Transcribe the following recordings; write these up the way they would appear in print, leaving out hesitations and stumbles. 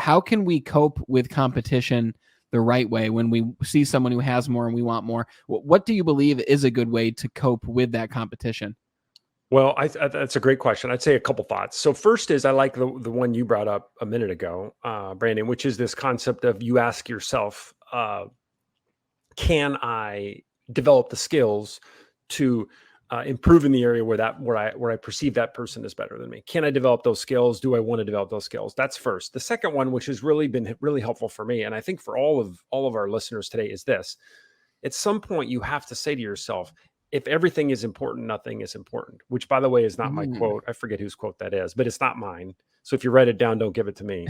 how can we cope with competition the right way when we see someone who has more and we want more? What do you believe is a good way to cope with that competition? Well, that's a great question. I'd say a couple thoughts. So first is I like the one you brought up a minute ago, Brandon, which is this concept of you ask yourself, can I develop the skills to improve in the area where I perceive that person is better than me? Can I develop those skills? Do I want to develop those skills? That's first. The second one, which has really been really helpful for me, and I think for all of our listeners today, is this: at some point you have to say to yourself, if everything is important, nothing is important, which, by the way, is not my quote. I forget whose quote that is, but it's not mine. So if you write it down, don't give it to me.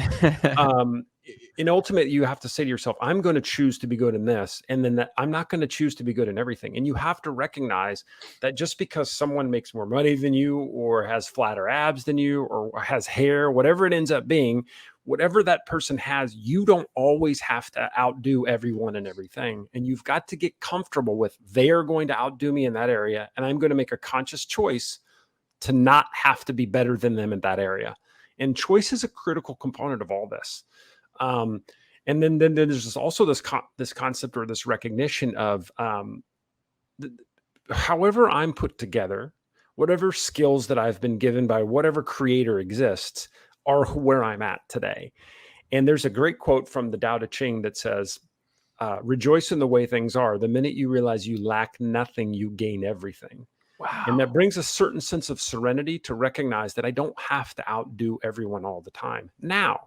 In ultimate, you have to say to yourself, I'm going to choose to be good in this. And then I'm not going to choose to be good in everything. And you have to recognize that just because someone makes more money than you, or has flatter abs than you, or has hair, whatever it ends up being, whatever that person has, you don't always have to outdo everyone and everything. And you've got to get comfortable with, they are going to outdo me in that area, and I'm going to make a conscious choice to not have to be better than them in that area. And choice is a critical component of all this. And then there's also this concept, or this recognition of however I'm put together, whatever skills that I've been given by whatever creator exists, are where I'm at today. And there's a great quote from the Tao Te Ching that says, rejoice in the way things are. The minute you realize you lack nothing, you gain everything. Wow. And that brings a certain sense of serenity to recognize that I don't have to outdo everyone all the time. Now,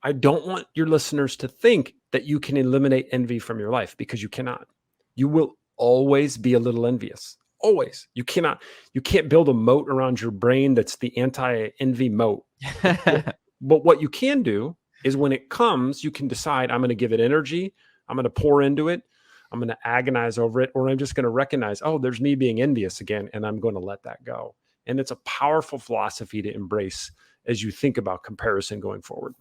I don't want your listeners to think that you can eliminate envy from your life, because you cannot. You will always be a little envious. Always. You can't build a moat around your brain that's the anti-envy moat. But what you can do is, when it comes, you can decide, I'm going to give it energy. I'm going to pour into it. I'm going to agonize over it, or I'm just going to recognize, oh, there's me being envious again, and I'm going to let that go. And it's a powerful philosophy to embrace as you think about comparison going forward.